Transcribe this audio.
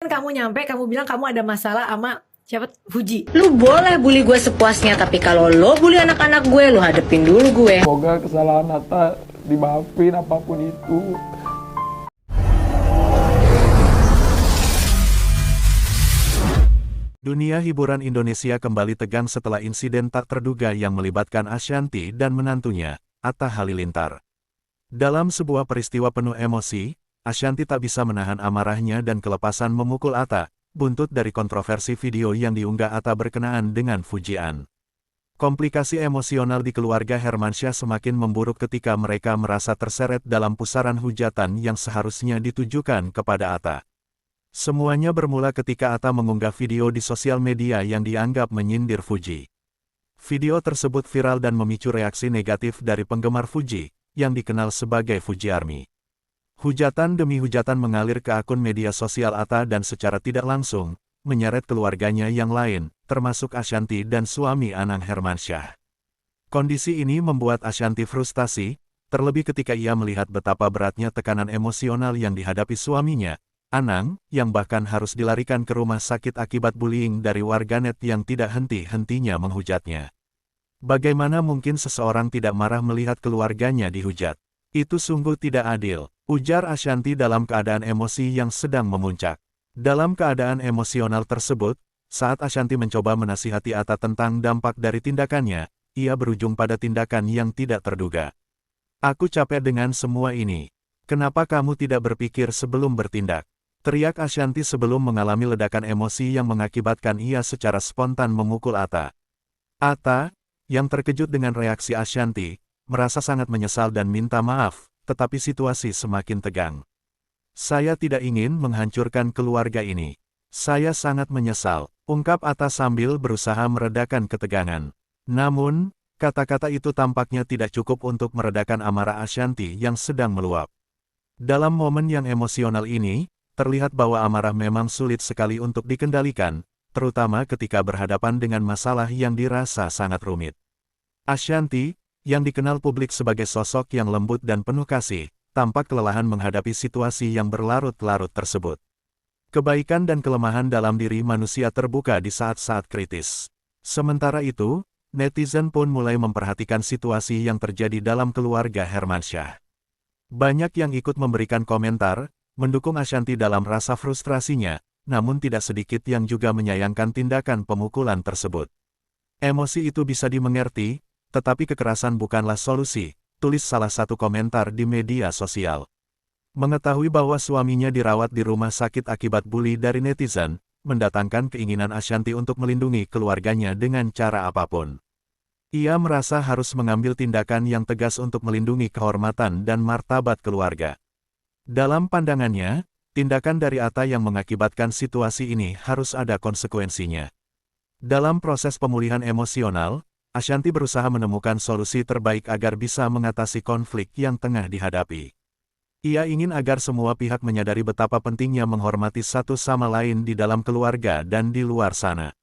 Kamu nyampe, kamu bilang kamu ada masalah sama siapa? Fuji. Lu boleh bully gue sepuasnya, tapi kalau lo bully anak-anak gue, lu hadepin dulu gue. Semoga kesalahan Atta dimaafin apapun itu. Dunia hiburan Indonesia kembali tegang setelah insiden tak terduga yang melibatkan Ashanty dan menantunya, Atta Halilintar. Dalam sebuah peristiwa penuh emosi, Ashanty tak bisa menahan amarahnya dan kelepasan memukul Atta, buntut dari kontroversi video yang diunggah Atta berkenaan dengan Fujian. Komplikasi emosional di keluarga Hermansyah semakin memburuk ketika mereka merasa terseret dalam pusaran hujatan yang seharusnya ditujukan kepada Atta. Semuanya bermula ketika Atta mengunggah video di sosial media yang dianggap menyindir Fuji. Video tersebut viral dan memicu reaksi negatif dari penggemar Fuji, yang dikenal sebagai Fuji Army. Hujatan demi hujatan mengalir ke akun media sosial Atta dan secara tidak langsung, menyeret keluarganya yang lain, termasuk Ashanty dan suami Anang Hermansyah. Kondisi ini membuat Ashanty frustasi, terlebih ketika ia melihat betapa beratnya tekanan emosional yang dihadapi suaminya, Anang, yang bahkan harus dilarikan ke rumah sakit akibat bullying dari warganet yang tidak henti-hentinya menghujatnya. Bagaimana mungkin seseorang tidak marah melihat keluarganya dihujat? Itu sungguh tidak adil, ujar Ashanty dalam keadaan emosi yang sedang memuncak. Dalam keadaan emosional tersebut, saat Ashanty mencoba menasihati Atta tentang dampak dari tindakannya, ia berujung pada tindakan yang tidak terduga. "Aku capek dengan semua ini. Kenapa kamu tidak berpikir sebelum bertindak?" teriak Ashanty sebelum mengalami ledakan emosi yang mengakibatkan ia secara spontan memukul Atta. Atta, yang terkejut dengan reaksi Ashanty, merasa sangat menyesal dan minta maaf, tetapi situasi semakin tegang. "Saya tidak ingin menghancurkan keluarga ini. Saya sangat menyesal," ungkap Atta sambil berusaha meredakan ketegangan. Namun, kata-kata itu tampaknya tidak cukup untuk meredakan amarah Ashanty yang sedang meluap. Dalam momen yang emosional ini, terlihat bahwa amarah memang sulit sekali untuk dikendalikan, terutama ketika berhadapan dengan masalah yang dirasa sangat rumit. Ashanty, yang dikenal publik sebagai sosok yang lembut dan penuh kasih, tampak kelelahan menghadapi situasi yang berlarut-larut tersebut. Kebaikan dan kelemahan dalam diri manusia terbuka di saat-saat kritis. Sementara itu, netizen pun mulai memperhatikan situasi yang terjadi dalam keluarga Hermansyah. Banyak yang ikut memberikan komentar, mendukung Ashanty dalam rasa frustrasinya, namun tidak sedikit yang juga menyayangkan tindakan pemukulan tersebut. "Emosi itu bisa dimengerti, tetapi kekerasan bukanlah solusi," tulis salah satu komentar di media sosial. Mengetahui bahwa suaminya dirawat di rumah sakit akibat bully dari netizen, mendatangkan keinginan Ashanty untuk melindungi keluarganya dengan cara apapun. Ia merasa harus mengambil tindakan yang tegas untuk melindungi kehormatan dan martabat keluarga. Dalam pandangannya, tindakan dari Atta yang mengakibatkan situasi ini harus ada konsekuensinya. Dalam proses pemulihan emosional, Ashanty berusaha menemukan solusi terbaik agar bisa mengatasi konflik yang tengah dihadapi. Ia ingin agar semua pihak menyadari betapa pentingnya menghormati satu sama lain di dalam keluarga dan di luar sana.